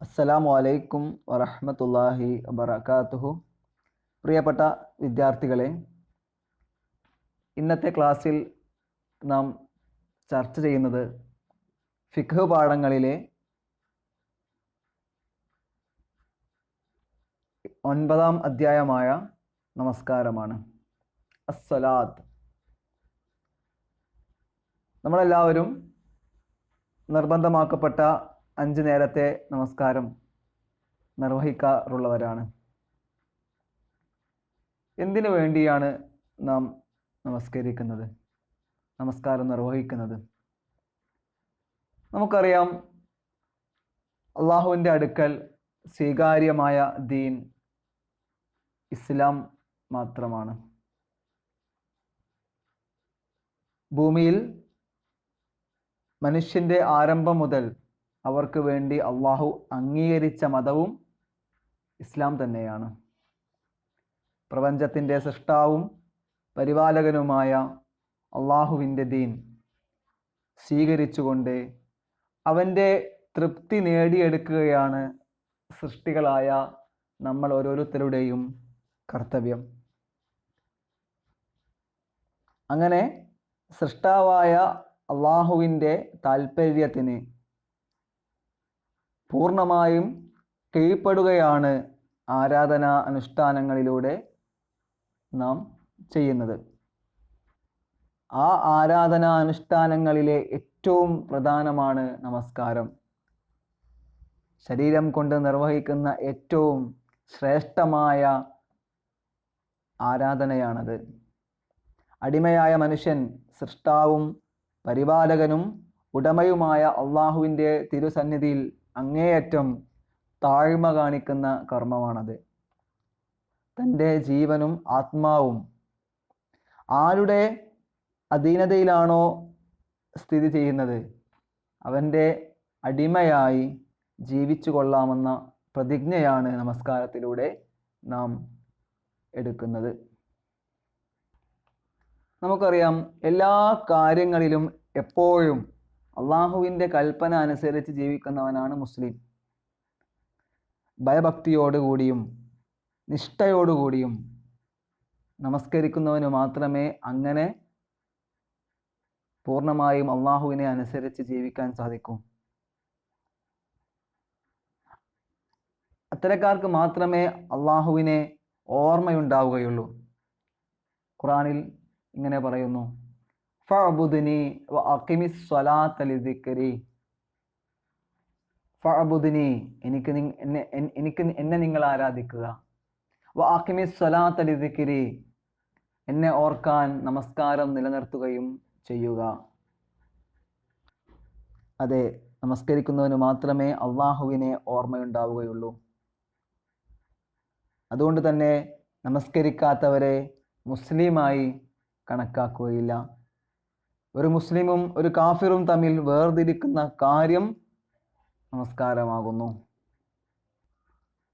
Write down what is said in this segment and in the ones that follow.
അസ്സലാമു അലൈക്കും വറഹ്മത്തുള്ളാഹി വബറകാതുഹു. പ്രിയപ്പെട്ട വിദ്യാർത്ഥികളെ, ഇന്നത്തെ ക്ലാസ്സിൽ നാം ചർച്ച ചെയ്യുന്നത് ഫിഖ് പാഠങ്ങളിലെ 9-ാം അധ്യായമായ നമസ്കാരമാണ്. അസ്സലാത്ത്. നമ്മളെല്ലാവരും നിർബന്ധമാക്കപ്പെട്ട 5 നേരത്തെ നമസ്കാരം നിർവഹിക്കാറുള്ളവരാണ്. എന്തിനു വേണ്ടിയാണ് നാം നമസ്കാരം നിർവഹിക്കുന്നത്? നമുക്കറിയാം, അള്ളാഹുവിൻ്റെ അടുക്കൽ സ്വീകാര്യമായ ദീൻ ഇസ്ലാം മാത്രമാണ്. ഭൂമിയിൽ മനുഷ്യൻ്റെ ആരംഭം മുതൽ അവർക്ക് വേണ്ടി അള്ളാഹു അംഗീകരിച്ച മതവും ഇസ്ലാം തന്നെയാണ്. പ്രപഞ്ചത്തിൻ്റെ സൃഷ്ടാവും പരിപാലകനുമായ അള്ളാഹുവിൻ്റെ ദീൻ സ്വീകരിച്ചുകൊണ്ട് അവൻ്റെ തൃപ്തി നേടിയെടുക്കുകയാണ് സൃഷ്ടികളായ നമ്മൾ ഓരോരുത്തരുടെയും കർത്തവ്യം. അങ്ങനെ സൃഷ്ടാവായ അള്ളാഹുവിൻ്റെ താൽപ്പര്യത്തിന് പൂർണ്ണമായും കീഴ്പ്പെടുകയാണ് ആരാധനാ അനുഷ്ഠാനങ്ങളിലൂടെ നാം ചെയ്യുന്നത്. ആ ആരാധനാ അനുഷ്ഠാനങ്ങളിലെ ഏറ്റവും പ്രധാനമാണ് നമസ്കാരം. ശരീരം കൊണ്ട് നിർവഹിക്കുന്ന ഏറ്റവും ശ്രേഷ്ഠമായ ആരാധനയാണത്. അടിമയായ മനുഷ്യൻ സൃഷ്ടാവും പരിപാലകനും ഉടമയുമായ അള്ളാഹുവിൻ്റെ തിരുസന്നിധിയിൽ അങ്ങേയറ്റം താഴ്മ കാണിക്കുന്ന കർമ്മമാണത്. തൻ്റെ ജീവനും ആത്മാവും ആരുടെ അധീനതയിലാണോ സ്ഥിതി ചെയ്യുന്നത്, അവൻ്റെ അടിമയായി ജീവിച്ചു കൊള്ളാമെന്ന പ്രതിജ്ഞയാണ് നമസ്കാരത്തിലൂടെ നാം എടുക്കുന്നത്. നമുക്കറിയാം, എല്ലാ കാര്യങ്ങളിലും എപ്പോഴും അള്ളാഹുവിൻ്റെ കൽപ്പന അനുസരിച്ച് ജീവിക്കുന്നവനാണ് മുസ്ലിം. ഭയഭക്തിയോടുകൂടിയും നിഷ്ഠയോടുകൂടിയും നമസ്കരിക്കുന്നവന് മാത്രമേ അങ്ങനെ പൂർണ്ണമായും അള്ളാഹുവിനെ അനുസരിച്ച് ജീവിക്കാൻ സാധിക്കൂ. അത്തരക്കാർക്ക് മാത്രമേ അള്ളാഹുവിനെ ഓർമ്മയുണ്ടാവുകയുള്ളൂ. ഖുർആനിൽ ഇങ്ങനെ പറയുന്നു, ഫഅബ്ദുനി വ അഖിമിസ് സ്വലാത്ത ലിദിക്രി. ഫഅബ്ദുനി, എന്നെ നിങ്ങൾ ആരാധിക്കുക. വ അഖിമിസ് സ്വലാത്ത ലിദിക്രി, എന്നെ ഓർക്കാൻ നമസ്കാരം നിലനിർത്തുകയും ചെയ്യുക. അതെ, നമസ്കരിക്കുന്നവന് മാത്രമേ അള്ളാഹുവിനെ ഓർമ്മയുണ്ടാവുകയുള്ളൂ. അതുകൊണ്ട് തന്നെ നമസ്കരിക്കാത്തവരെ മുസ്ലിമായി കണക്കാക്കുകയില്ല. ഒരു മുസ്ലിമും ഒരു കാഫിറും തമ്മിൽ വേർതിരിക്കുന്ന കാര്യം നമസ്കാരമാകുന്നു.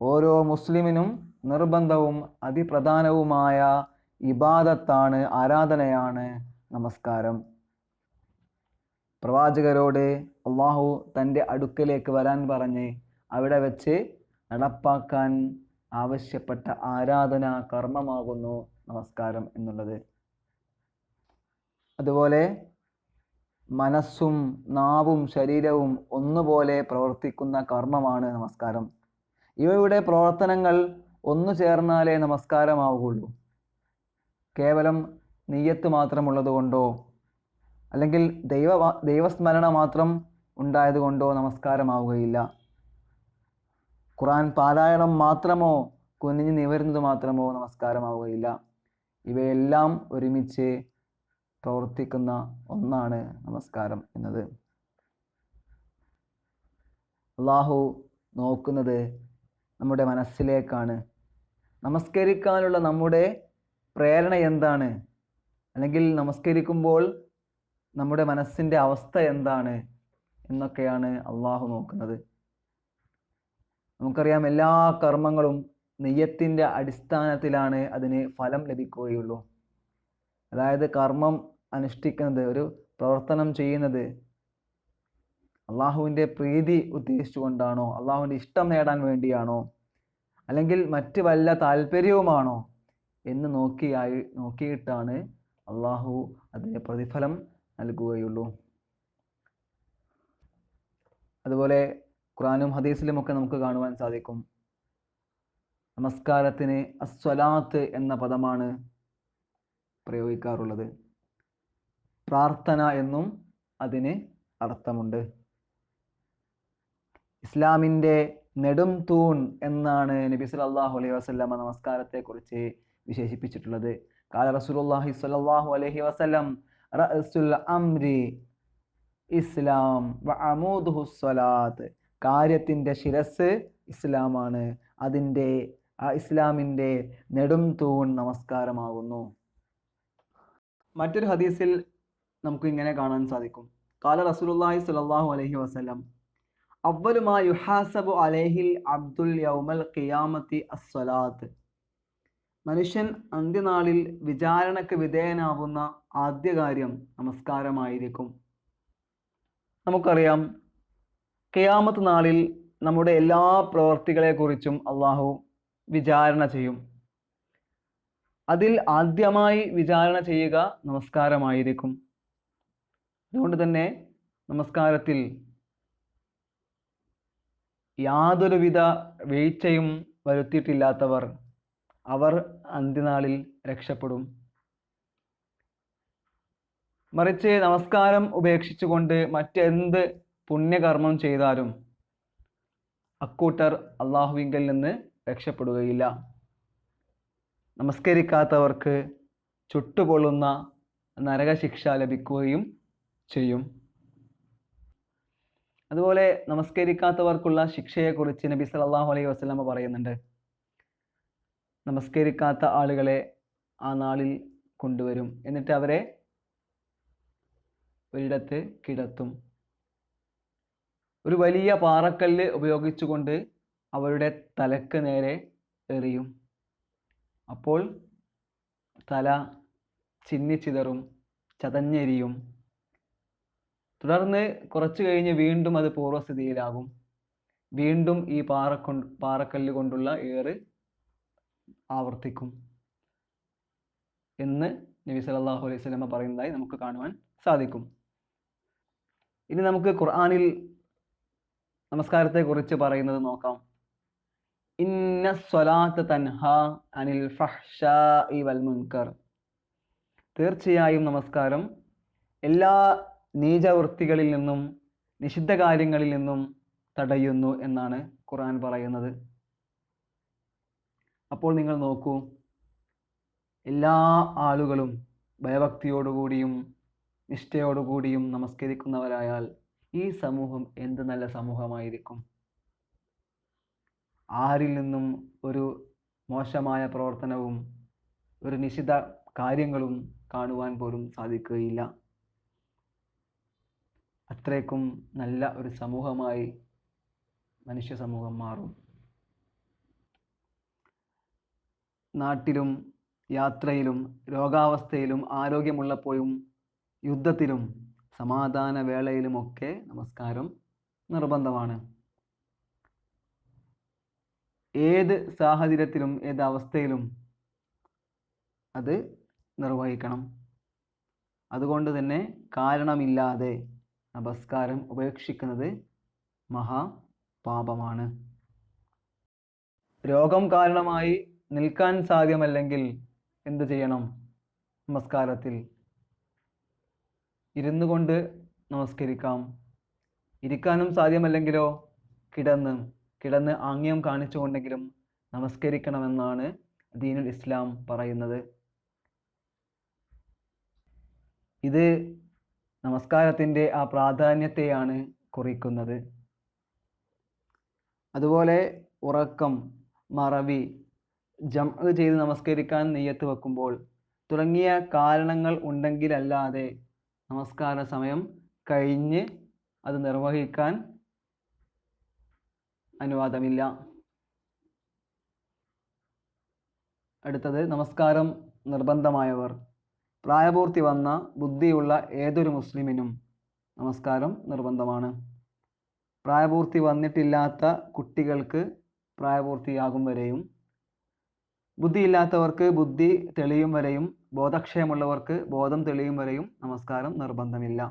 ഓരോ മുസ്ലിമിനും നിർബന്ധവും അതിപ്രധാനവുമായ ഇബാദത്താണ്, ആരാധനയാണ് നമസ്കാരം. പ്രവാചകരോട് അള്ളാഹു തൻ്റെ അടുക്കലേക്ക് വരാൻ പറഞ്ഞ് അവിടെ വെച്ച് നടപ്പാക്കാൻ ആവശ്യപ്പെട്ട ആരാധനാ കർമ്മമാകുന്നു നമസ്കാരം എന്നുള്ളത്. അതുപോലെ മനസ്സും നാവും ശരീരവും ഒന്നുപോലെ പ്രവർത്തിക്കുന്ന കർമ്മമാണ് നമസ്കാരം. ഇവയുടെ പ്രവർത്തനങ്ങൾ ഒന്നു ചേർന്നാലേ നമസ്കാരമാവുകയുള്ളൂ. കേവലം നിയ്യത്ത് മാത്രമുള്ളത് കൊണ്ടോ അല്ലെങ്കിൽ ദൈവസ്മരണ മാത്രം ഉണ്ടായതുകൊണ്ടോ നമസ്കാരമാവുകയില്ല. ഖുർആൻ പാരായണം മാത്രമോ കുനിഞ്ഞു നിവരുന്നത് മാത്രമോ നമസ്കാരമാവുകയില്ല. ഇവയെല്ലാം ഒരുമിച്ച് പ്രവർത്തിക്കുന്ന ഒന്നാണ് നമസ്കാരം എന്നത്. അള്ളാഹു നോക്കുന്നത് നമ്മുടെ മനസ്സിലേക്കാണ്. നമസ്കരിക്കാനുള്ള നമ്മുടെ പ്രേരണ എന്താണ്, അല്ലെങ്കിൽ നമസ്കരിക്കുമ്പോൾ നമ്മുടെ മനസ്സിൻ്റെ അവസ്ഥ എന്താണ് എന്നൊക്കെയാണ് അള്ളാഹു നോക്കുന്നത്. നമുക്കറിയാം, എല്ലാ കർമ്മങ്ങളും നിയ്യത്തിൻ്റെ അടിസ്ഥാനത്തിലാണ് അതിന് ഫലം ലഭിക്കുകയുള്ളൂ. അതായത് കർമ്മം അനുഷ്ഠിക്കുന്നത്, ഒരു പ്രവർത്തനം ചെയ്യുന്നത് അള്ളാഹുവിൻ്റെ പ്രീതി ഉദ്ദേശിച്ചുകൊണ്ടാണോ, അള്ളാഹുവിൻ്റെ ഇഷ്ടം നേടാൻ വേണ്ടിയാണോ, അല്ലെങ്കിൽ മറ്റ് വല്ല താല്പര്യവുമാണോ എന്ന് നോക്കിയിട്ടാണ് അള്ളാഹു അതിന് പ്രതിഫലം നൽകുകയുള്ളൂ. അതുപോലെ ഖുർആനും ഹദീസിലുമൊക്കെ നമുക്ക് കാണുവാൻ സാധിക്കും, നമസ്കാരത്തിന് അസ്വലാത്ത് എന്ന പദമാണ് പ്രയോഗിക്കാറുള്ളത്. പ്രാർത്ഥന എന്നും അതിന് അർത്ഥമുണ്ട്. ഇസ്ലാമിൻ്റെ നെടും തൂൺ എന്നാണ് നബി സല്ലല്ലാഹു അലൈഹി വസല്ലം നമസ്കാരത്തെക്കുറിച്ച് വിശേഷിപ്പിച്ചിട്ടുള്ളത്. ഖാല റസൂലുള്ളാഹി സ്വല്ലല്ലാഹു അലൈഹി വസല്ലം റഅസുൽ അംരി ഇസ്ലാം വ അമൂദുഹു സ്വലാത്ത്. കാര്യത്തിൻ്റെ ശിരസ് ഇസ്ലാമാണ്, അതിൻ്റെ ഇസ്ലാമിൻ്റെ നെടും തൂൺ നമസ്കാരമാകുന്നു. മറ്റൊരു ഹദീസിൽ നമുക്ക് ഇങ്ങനെ കാണാൻ സാധിക്കും, ഖാല റസൂലുള്ളാഹി സ്വല്ലല്ലാഹു അലൈഹി വസല്ലം അവ്വലു മാ യുഹാസബു അലൈഹിൽ അബ്ദുൽ യൗമൽ ഖിയാമത്തി അസ്സലാത്ത്. മനുഷ്യൻ അന്ത്യനാളിൽ വിചാരണയ്ക്ക് വിധേയനാവുന്ന ആദ്യ കാര്യം നമസ്കാരമായിരിക്കും. നമുക്കറിയാം, ഖിയാമത്ത് നാളിൽ നമ്മുടെ എല്ലാ പ്രവൃത്തികളെക്കുറിച്ചും അള്ളാഹു വിചാരണ ചെയ്യും. അതിൽ ആദ്യമായി വിചാരണ ചെയ്യുക നമസ്കാരമായിരിക്കും. അതുകൊണ്ട് തന്നെ നമസ്കാരത്തിൽ യാതൊരുവിധ വീഴ്ചയും വരുത്തിയിട്ടില്ലാത്തവർ അവർ അന്ത്യനാളിൽ രക്ഷപ്പെടും. മറിച്ച് നമസ്കാരം ഉപേക്ഷിച്ചുകൊണ്ട് മറ്റെന്ത് പുണ്യകർമ്മം ചെയ്താലും അക്കൂട്ടർ അള്ളാഹുവിങ്കൽ നിന്ന് രക്ഷപ്പെടുകയില്ല. നമസ്കരിക്കാത്തവർക്ക് ചുട്ടുപൊള്ളുന്ന നരകശിക്ഷ ലഭിക്കുകയും ചെയ്യും. അതുപോലെ നമസ്കരിക്കാത്തവർക്കുള്ള ശിക്ഷയെക്കുറിച്ച് നബി സല്ലല്ലാഹു അലൈഹി വസല്ലം പറയുന്നുണ്ട്, നമസ്കരിക്കാത്ത ആളുകളെ ആ നാളിൽ കൊണ്ടുവരും, എന്നിട്ട് അവരെ ഒരിടത്ത് കിടത്തും. ഒരു വലിയ പാറക്കല്ല് ഉപയോഗിച്ചുകൊണ്ട് അവരുടെ തലക്ക് നേരെ എറിയും. അപ്പോൾ തല ചിന്നിച്ചിതറും, ചതഞ്ഞെരിയും. തുടർന്ന് കുറച്ചു കഴിഞ്ഞ് വീണ്ടും അത് പൂർവ്വസ്ഥിതിയിലാകും. വീണ്ടും ഈ പാറക്കല്ല് കൊണ്ടുള്ള ഏറ് ആവർത്തിക്കും എന്ന് നബി സല്ലല്ലാഹു അലൈഹി വസല്ലം പറയുന്നതായി നമുക്ക് കാണുവാൻ സാധിക്കും. ഇനി നമുക്ക് ഖുർആനിൽ നമസ്കാരത്തെക്കുറിച്ച് പറയുന്നത് നോക്കാം. ഇന്ന സ്വലാത്ത തൻഹാ അനിൽ ഫഹ്ശാഇ വൽ മുൻകർ. തീർച്ചയായും നമസ്കാരം എല്ലാ നീചവൃത്തികളിൽ നിന്നും നിഷിദ്ധ കാര്യങ്ങളിൽ നിന്നും തടയുന്നു എന്നാണ് ഖുർആൻ പറയുന്നത്. അപ്പോൾ നിങ്ങൾ നോക്കൂ, എല്ലാ ആളുകളും ഭയഭക്തിയോടുകൂടിയും നിഷ്ഠയോടുകൂടിയും നമസ്കരിക്കുന്നവരായാൽ ഈ സമൂഹം എന്ത് നല്ല സമൂഹമായിരിക്കും. ആരിൽ നിന്നും ഒരു മോശമായ പ്രവർത്തനവും ഒരു നിഷിദ്ധ കാര്യങ്ങളും കാണുവാൻ പോലും സാധിക്കുകയില്ല. അത്രയ്ക്കും നല്ല ഒരു സമൂഹമായി മനുഷ്യ സമൂഹം മാറും. നാട്ടിലും യാത്രയിലും രോഗാവസ്ഥയിലും ആരോഗ്യമുള്ളപ്പോഴും യുദ്ധത്തിലും സമാധാന വേളയിലുമൊക്കെ നമസ്കാരം നിർബന്ധമാണ്. ഏത് സാഹചര്യത്തിലും ഏത് അവസ്ഥയിലും അത് നിർവഹിക്കണം. അതുകൊണ്ട് തന്നെ കാരണമില്ലാതെ നമസ്കാരം ഉപേക്ഷിക്കുന്നത് മഹാപാപമാണ്. രോഗം കാരണമായി നിൽക്കാൻ സാധ്യമല്ലെങ്കിൽ എന്ത് ചെയ്യണം? നമസ്കാരത്തിൽ ഇരുന്നു കൊണ്ട് നമസ്കരിക്കാം. ഇരിക്കാനും സാധ്യമല്ലെങ്കിലോ കിടന്ന് ആംഗ്യം കാണിച്ചുകൊണ്ടെങ്കിലും നമസ്കരിക്കണമെന്നാണ് ദീനുൽ ഇസ്ലാം പറയുന്നത്. ഇത് നമസ്കാരത്തിൻ്റെ ആ പ്രാധാന്യത്തെയാണ് കുറിക്കുന്നത്. അതുപോലെ ഉറക്കം, മറവി, ജംഅ് ചെയ്ത് നമസ്കരിക്കാൻ നിയ്യത്ത് വെക്കുമ്പോൾ തുടങ്ങിയ കാരണങ്ങൾ ഉണ്ടെങ്കിലല്ലാതെ നമസ്കാര സമയം കഴിഞ്ഞ് അത് നിർവഹിക്കാൻ അനുവാദമില്ല. അടുത്തത്, നമസ്കാരം നിർബന്ധമായവർ. പ്രായപൂർത്തി വന്ന ബുദ്ധിയുള്ള ഏതൊരു മുസ്ലിമിനും നമസ്കാരം നിർബന്ധമാണ്. പ്രായപൂർത്തി വന്നിട്ടില്ലാത്ത കുട്ടികൾക്ക് പ്രായപൂർത്തിയാകും വരെയും, ബുദ്ധിയില്ലാത്തവർക്ക് ബുദ്ധി തെളിയും വരെയും, ബോധക്ഷയമുള്ളവർക്ക് ബോധം തെളിയും വരെയും നമസ്കാരം നിർബന്ധമില്ല.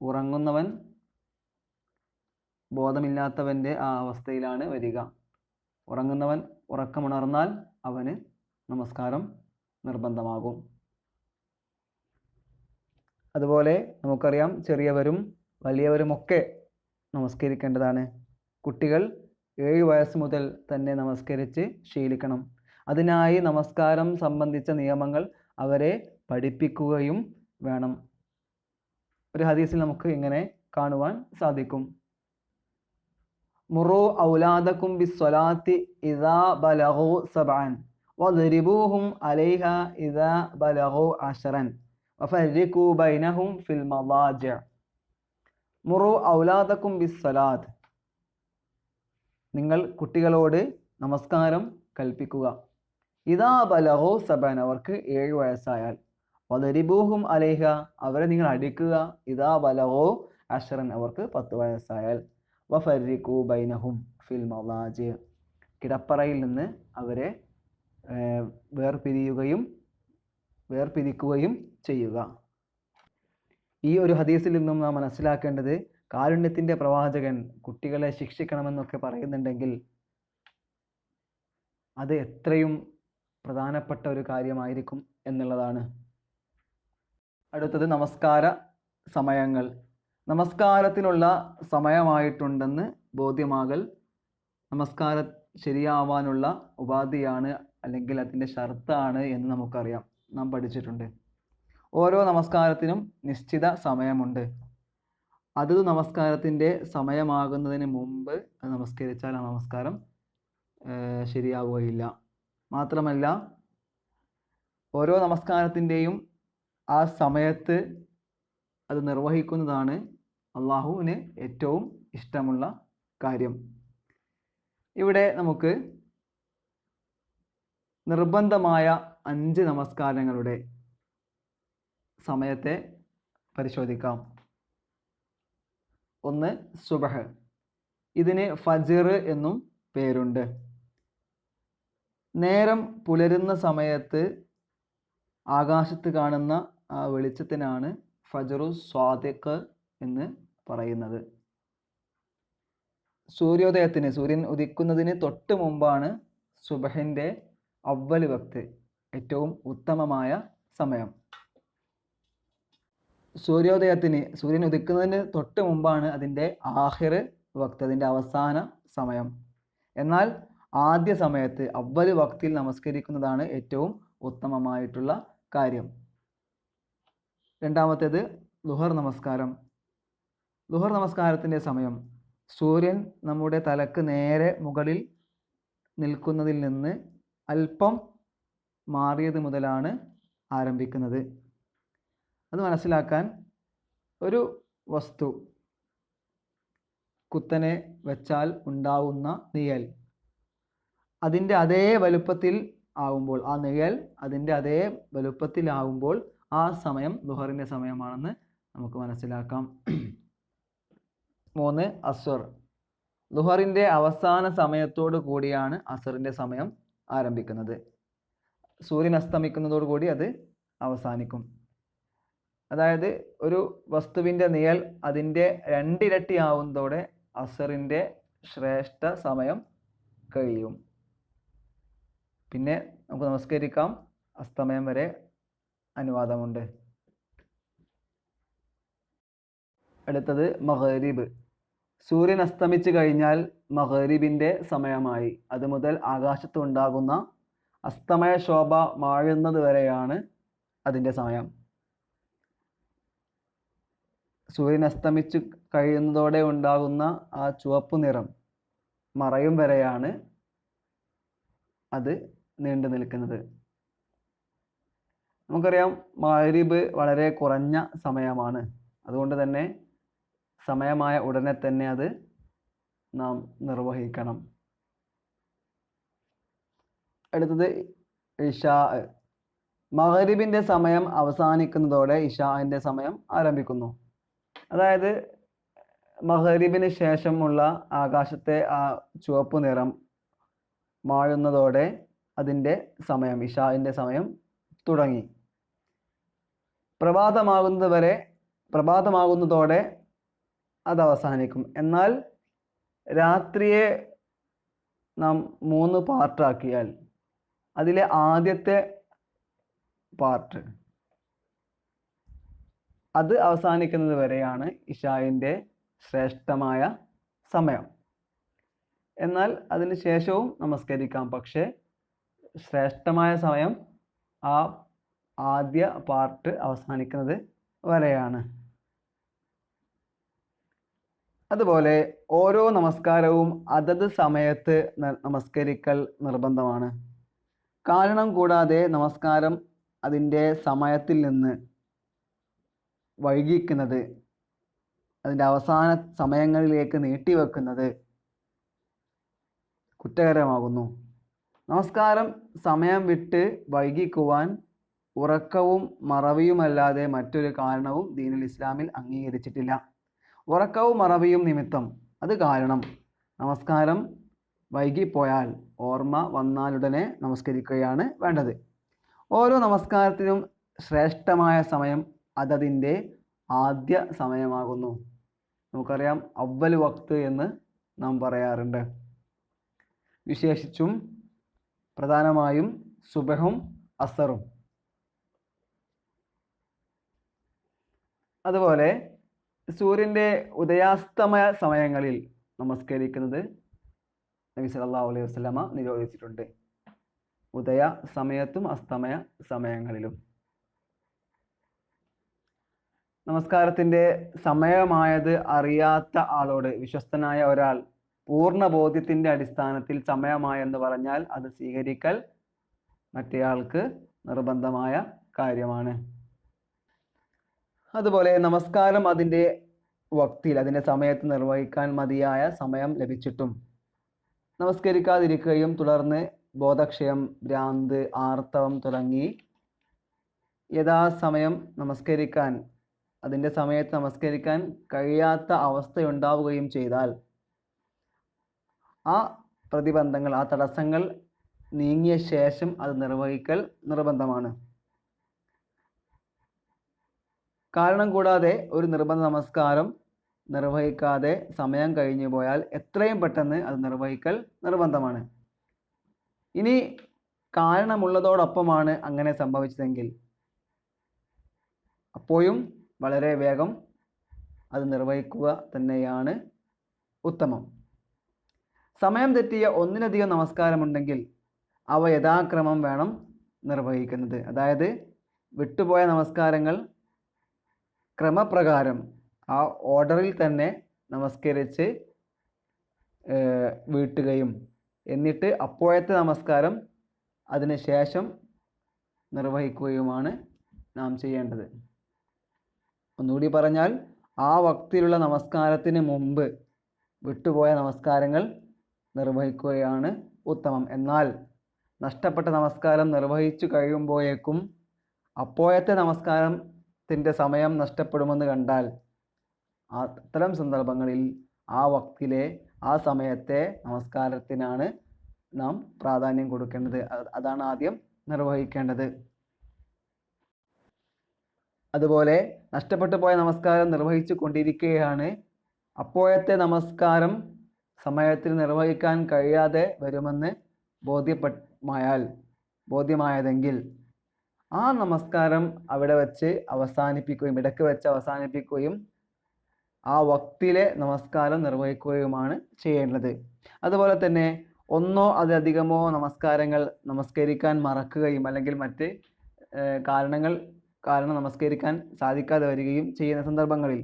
ഉറങ്ങുന്നവൻ ബോധമില്ലാത്തവൻ്റെ ആ അവസ്ഥയിലാണ് വരിക. ഉറങ്ങുന്നവൻ ഉറക്കമുണർന്നാൽ അവന് നമസ്കാരം നിർബന്ധമാകും. അതുപോലെ നമുക്കറിയാം, ചെറിയവരും വലിയവരുമൊക്കെ നമസ്കരിക്കേണ്ടതാണ്. കുട്ടികൾ 7 വയസ്സ് മുതൽ തന്നെ നമസ്കരിച്ച് ശീലിക്കണം. അതിനായി നമസ്കാരം സംബന്ധിച്ച നിയമങ്ങൾ അവരെ പഠിപ്പിക്കുകയും വേണം. ഒരു ഹദീസിൽ നമുക്ക് ഇങ്ങനെ കാണുവാൻ സാധിക്കും: മുറു ഔലാദക്കും ബിസ്സലാത്തി ഇദാ ബലഗു സബ്അൻ വദ്രിബൂഹും അലൈഹ ഇദാ ബലഗു അശറൻ വഫർരിഖൂ ബൈനഹും ഫിൽ മളാജിഅ. മുറു ഔലാദക്കും ബിസ്സലാത്ത്, നിങ്ങൾ കുട്ടികളോട് നമസ്കാരം കൽപ്പിക്കുക. ഇദാ ബലഗു സബ്അൻ, അവർക്ക് 7 വയസ്സായാൽ. വദ്രിബൂഹും അലൈഹ, അവരെ നിങ്ങൾ അടിക്കുക. ഇദാ ബലഗു അശറൻ, അവർക്ക് 10 വയസ്സായാൽ. വഫർരിഖൂ ബൈനഹും ഫിൽ മളാജിഅ, കിടപ്പറയിൽ നിന്ന് അവരെ വേർപിരിക്കുകയും ചെയ്യുക. ഈ ഒരു ഹദീസിൽ നിന്നും നാം മനസ്സിലാക്കേണ്ടത്, കാരുണ്യത്തിൻ്റെ പ്രവാചകൻ കുട്ടികളെ ശിക്ഷിക്കണമെന്നൊക്കെ പറയുന്നുണ്ടെങ്കിൽ അത് എത്രയും പ്രധാനപ്പെട്ട ഒരു കാര്യമായിരിക്കും എന്നുള്ളതാണ്. അടുത്തത് നമസ്കാര സമയങ്ങൾ. നമസ്കാരത്തിനുള്ള സമയമായിട്ടുണ്ടെന്ന് ബോധ്യമാകൽ നമസ്കാരം ശരിയാവാനുള്ള ഉപാധിയാണ്, അല്ലെങ്കിൽ അതിൻ്റെ ഷർത്താണ് എന്ന് നമുക്കറിയാം, നാം പഠിച്ചിട്ടുണ്ട്. ഓരോ നമസ്കാരത്തിനും നിശ്ചിത സമയമുണ്ട്. അത് നമസ്കാരത്തിൻ്റെ സമയമാകുന്നതിന് മുമ്പ് നമസ്കരിച്ചാൽ ആ നമസ്കാരം ശരിയാവുകയില്ല. മാത്രമല്ല, ഓരോ നമസ്കാരത്തിൻ്റെയും ആ സമയത്ത് അത് നിർവഹിക്കുന്നതാണ് അള്ളാഹുവിന് ഏറ്റവും ഇഷ്ടമുള്ള കാര്യം. ഇവിടെ നമുക്ക് നിർബന്ധമായ 5 നമസ്കാരങ്ങളുടെ സമയത്തെ പരിശോധിക്കാം. 1. സുബഹ്. ഇതിന് ഫജ്ർ എന്നും പേരുണ്ട്. നേരം പുലരുന്ന സമയത്ത് ആകാശത്ത് കാണുന്ന ആ വെളിച്ചത്തിനാണ് ഫജ്റു സ്വാദിഖ് എന്ന് പറയുന്നത്. സൂര്യൻ ഉദിക്കുന്നതിന് തൊട്ട് മുമ്പാണ് സുബഹിൻ്റെ അവ്വൽ വക്ത്, ഏറ്റവും ഉത്തമമായ സമയം. സൂര്യൻ ഉദിക്കുന്നതിന് തൊട്ട് മുമ്പാണ് അതിൻ്റെ ആഖിർ വക്ത്, അതിൻ്റെ അവസാന സമയം. എന്നാൽ ആദ്യ സമയത്ത് അവ്വൽ വക്തിൽ നമസ്കരിക്കുന്നതാണ് ഏറ്റവും ഉത്തമമായിട്ടുള്ള കാര്യം. രണ്ടാമത്തേത് ളുഹർ നമസ്കാരം. ളുഹർ നമസ്കാരത്തിൻ്റെ സമയം സൂര്യൻ നമ്മുടെ തലക്ക് നേരെ മുകളിൽ നിൽക്കുന്നതിൽ നിന്ന് അല്പം മാറിയത് മുതലാണ് ആരംഭിക്കുന്നത്. അത് മനസ്സിലാക്കാൻ, ഒരു വസ്തു കുത്തനെ വെച്ചാൽ ഉണ്ടാവുന്ന നിഴൽ അതിൻ്റെ അതേ വലുപ്പത്തിൽ ആവുമ്പോൾ, ആ നിഴൽ അതിൻ്റെ അതേ വലുപ്പത്തിലാവുമ്പോൾ ആ സമയം ളുഹറിൻ്റെ സമയമാണെന്ന് നമുക്ക് മനസ്സിലാക്കാം. 3. അസ്ർ. ളുഹറിൻ്റെ അവസാന സമയത്തോടു കൂടിയാണ് അസറിൻ്റെ സമയം ആരംഭിക്കുന്നത്. സൂര്യൻ അസ്തമിക്കുന്നതോടു കൂടി അത് അവസാനിക്കും. അതായത് ഒരു വസ്തുവിൻ്റെ നിഴൽ അതിൻ്റെ 2 ഇരട്ടി ആവുന്നതോടെ അസറിൻ്റെ ശ്രേഷ്ഠ സമയം കഴിയും. പിന്നെ നമുക്ക് നമസ്കരിക്കാം, അസ്തമയം വരെ അനുവാദമുണ്ട്. അടുത്തത് മഗ്രിബ്. സൂര്യൻ അസ്തമിച്ചു കഴിഞ്ഞാൽ മഗ്രിബിൻ്റെ സമയമായി. അതുമുതൽ ആകാശത്ത് ഉണ്ടാകുന്ന അസ്തമയ ശോഭ മാഴുന്നത് വരെയാണ് അതിൻ്റെ സമയം. സൂര്യൻ അസ്തമിച്ചു കഴിയുന്നതോടെ ഉണ്ടാകുന്ന ആ ചുവപ്പ് നിറം മറയും വരെയാണ് അത് നീണ്ടു നിൽക്കുന്നത്. നമുക്കറിയാം, മഗ്രിബ് വളരെ കുറഞ്ഞ സമയമാണ്. അതുകൊണ്ട് തന്നെ സമയമായ ഉടനെ തന്നെ അത് നാം നിർവഹിക്കണം. അടുത്തത് ഇശാ. മഗ്രിബിൻ്റെ സമയം അവസാനിക്കുന്നതോടെ ഇശാഇൻ്റെ സമയം ആരംഭിക്കുന്നു. അതായത് മഗ്‌രിബിന് ശേഷമുള്ള ആകാശത്തെ ആ ചുവപ്പ് നിറം മായുന്നതോടെ അതിൻ്റെ സമയം, ഇശാഇൻ്റെ സമയം തുടങ്ങി. പ്രഭാതമാകുന്നതോടെ അത് അവസാനിക്കും. എന്നാൽ രാത്രിയെ നാം 3 പാർട്ടാക്കിയാൽ അതിലെ ആദ്യത്തെ പാർട്ട് അത് അവസാനിക്കുന്നത് വരെയാണ് ഇശാഇൻ്റെ ശ്രേഷ്ഠമായ സമയം. എന്നാൽ അതിന് ശേഷവും നമസ്കരിക്കാം. പക്ഷേ ശ്രേഷ്ഠമായ സമയം ആ ആദ്യ പാർട്ട് അവസാനിക്കുന്നത് വരെയാണ്. അതുപോലെ ഓരോ നമസ്കാരവും അതത് സമയത്ത് നമസ്കരിക്കൽ നിർബന്ധമാണ്. കാരണം കൂടാതെ നമസ്കാരം അതിൻ്റെ സമയത്തിൽ നിന്ന് വൈകിക്കുന്നത്, അതിൻ്റെ അവസാന സമയങ്ങളിലേക്ക് നീട്ടിവെക്കുന്നത് കുറ്റകരമാകുന്നു. നമസ്കാരം സമയം വിട്ട് വൈകിക്കുവാൻ ഉറക്കവും മറവിയുമല്ലാതെ മറ്റൊരു കാരണവും ദീനുൽ ഇസ്ലാമിൽ അംഗീകരിച്ചിട്ടില്ല. ഉറക്കവും മറവിയും നിമിത്തം, അത് കാരണം നമസ്കാരം വൈകിപ്പോയാൽ ഓർമ്മ വന്നാലുടനെ നമസ്കരിക്കുകയാണ് വേണ്ടത്. ഓരോ നമസ്കാരത്തിനും ശ്രേഷ്ഠമായ സമയം അതതിൻ്റെ ആദ്യ സമയമാകുന്നു. നമുക്കറിയാം, അവ്വൽ വക്ത് എന്ന് നാം പറയാറുണ്ട്. വിശേഷിച്ചും പ്രധാനമായും സുബഹും അസറും. അതുപോലെ സൂര്യൻ്റെ ഉദയാസ്തമയ സമയങ്ങളിൽ നമസ്കരിക്കുന്നത് നബി സല്ലല്ലാഹു അലൈഹി വസല്ലമ നിരോധിച്ചിട്ടുണ്ട്. ഉദയ സമയത്തും അസ്തമയ സമയങ്ങളിലും. നമസ്കാരത്തിൻ്റെ സമയമായത് അറിയാത്ത ആളോട് വിശ്വസ്തനായ ഒരാൾ പൂർണ്ണ ബോധ്യത്തിൻ്റെ അടിസ്ഥാനത്തിൽ സമയമായെന്ന് പറഞ്ഞാൽ അത് സ്വീകരിക്കൽ മറ്റേയാൾക്ക് നിർബന്ധമായ കാര്യമാണ്. അതുപോലെ നമസ്കാരം അതിൻ്റെ വക്തിൽ, അതിൻ്റെ സമയത്ത് നിർവഹിക്കാൻ മതിയായ സമയം ലഭിച്ചിട്ടും നമസ്കരിക്കാതിരിക്കുകയും തുടർന്ന് ബോധക്ഷയം, ഭ്രാന്ത്, ആർത്തവം തുടങ്ങി യഥാസമയം നമസ്കരിക്കാൻ, അതിൻ്റെ സമയത്ത് നമസ്കരിക്കാൻ കഴിയാത്ത അവസ്ഥയുണ്ടാവുകയും ചെയ്താൽ ആ പ്രതിബന്ധങ്ങൾ, ആ തടസ്സങ്ങൾ നീങ്ങിയ ശേഷം അത് നിർവഹിക്കൽ നിർബന്ധമാണ്. കാരണം കൂടാതെ ഒരു നിർബന്ധ നമസ്കാരം നിർവഹിക്കാതെ സമയം കഴിഞ്ഞു പോയാൽ എത്രയും പെട്ടെന്ന് അത് നിർവഹിക്കൽ നിർബന്ധമാണ്. ഇനി കാരണമുള്ളതോടൊപ്പമാണ് അങ്ങനെ സംഭവിച്ചതെങ്കിൽ അപ്പോഴും വളരെ വേഗം അത് നിർവഹിക്കുക തന്നെയാണ് ഉത്തമം. സമയം തെറ്റിയ ഒന്നിലധികം നമസ്കാരമുണ്ടെങ്കിൽ അവ യഥാക്രമം വേണം നിർവഹിക്കുന്നത്. അതായത് വിട്ടുപോയ നമസ്കാരങ്ങൾ ക്രമപ്രകാരം ആ ഓർഡറിൽ തന്നെ നമസ്കരിച്ച് വീട്ടുകയും എന്നിട്ട് അപ്പോഴത്തെ നമസ്കാരം അതിന് ശേഷം നിർവഹിക്കുകയുമാണ് നാം ചെയ്യേണ്ടത്. ഒന്നുകൂടി പറഞ്ഞാൽ, ആ വക്തിലുള്ള നമസ്കാരത്തിന് മുമ്പ് വിട്ടുപോയ നമസ്കാരങ്ങൾ നിർവഹിക്കുകയാണ് ഉത്തമം. എന്നാൽ നഷ്ടപ്പെട്ട നമസ്കാരം നിർവഹിച്ചു കഴിയുമ്പോഴേക്കും അപ്പോഴത്തെ നമസ്കാരത്തിൻ്റെ സമയം നഷ്ടപ്പെടുമെന്ന് കണ്ടാൽ അത്തരം സന്ദർഭങ്ങളിൽ ആ വക്തിലെ, ആ സമയത്തെ നമസ്കാരത്തിനാണ് നാം പ്രാധാന്യം കൊടുക്കേണ്ടത്. അതാണ് ആദ്യം നിർവഹിക്കേണ്ടത്. അതുപോലെ നഷ്ടപ്പെട്ടു പോയ നമസ്കാരം നിർവഹിച്ചു കൊണ്ടിരിക്കുകയാണ്, അപ്പോഴത്തെ നമസ്കാരം സമയത്തിൽ നിർവഹിക്കാൻ കഴിയാതെ വരുമെന്ന് ബോധ്യമായതെങ്കിൽ ആ നമസ്കാരം അവിടെ വെച്ച് അവസാനിപ്പിക്കുകയും, ഇടയ്ക്ക് വെച്ച് അവസാനിപ്പിക്കുകയും ആ വക്തിലെ നമസ്കാരം നിർവഹിക്കുകയുമാണ് ചെയ്യേണ്ടത്. അതുപോലെ തന്നെ ഒന്നോ അതിലധികമോ നമസ്കാരങ്ങൾ നമസ്കരിക്കാൻ മറക്കുകയും അല്ലെങ്കിൽ മറ്റ് കാരണം നമസ്കരിക്കാൻ സാധിക്കാതെ വരികയും ചെയ്യുന്ന സന്ദർഭങ്ങളിൽ,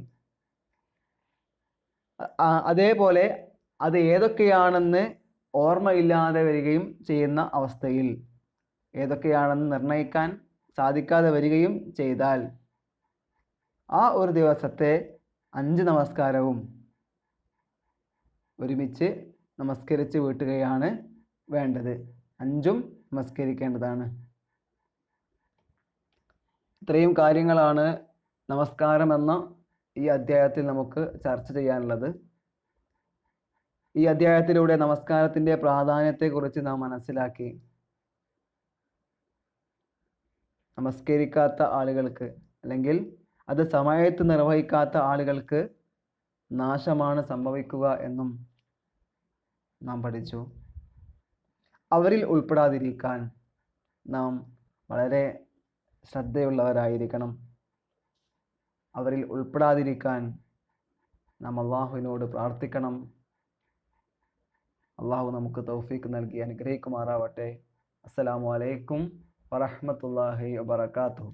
അതേപോലെ അത് ഏതൊക്കെയാണെന്ന് ഓർമ്മയില്ലാതെ വരികയും ചെയ്യുന്ന അവസ്ഥയിൽ, ഏതൊക്കെയാണെന്ന് നിർണ്ണയിക്കാൻ സാധിക്കാതെ വരികയും ചെയ്താൽ ആ ഒരു ദിവസത്തെ 5 നമസ്കാരവും ഒരുമിച്ച് നമസ്കരിച്ച് വീട്ടുകയാണ് വേണ്ടത്. 5ഉം നമസ്കരിക്കേണ്ടതാണ്. ഇത്രയും കാര്യങ്ങളാണ് നമസ്കാരം എന്ന ഈ അധ്യായത്തിൽ നമുക്ക് ചർച്ച ചെയ്യാനുള്ളത്. ഈ അധ്യായത്തിലൂടെ നമസ്കാരത്തിൻ്റെ പ്രാധാന്യത്തെക്കുറിച്ച് നാം മനസ്സിലാക്കി. നമസ്കരിക്കാത്ത ആളുകൾക്ക് അല്ലെങ്കിൽ അത് സമയത്ത് നിർവഹിക്കാത്ത ആളുകൾക്ക് നാശമാണ് സംഭവിക്കുക എന്നും നാം പഠിച്ചു. അവരിൽ ഉൾപ്പെടാതിരിക്കാൻ നാം വളരെ ശ്രദ്ധയുള്ളവരായിരിക്കണം. അവരിൽ ഉൾപ്പെടാതിരിക്കാൻ നാം അള്ളാഹുവിനോട് പ്രാർത്ഥിക്കണം. അള്ളാഹു നമുക്ക് തൗഫീഖ് നൽകി അനുഗ്രഹിക്കുമാറാവട്ടെ. അസ്സലാമു അലൈക്കും വറഹ്മത്തുള്ളാഹി വബറകാതുഹു.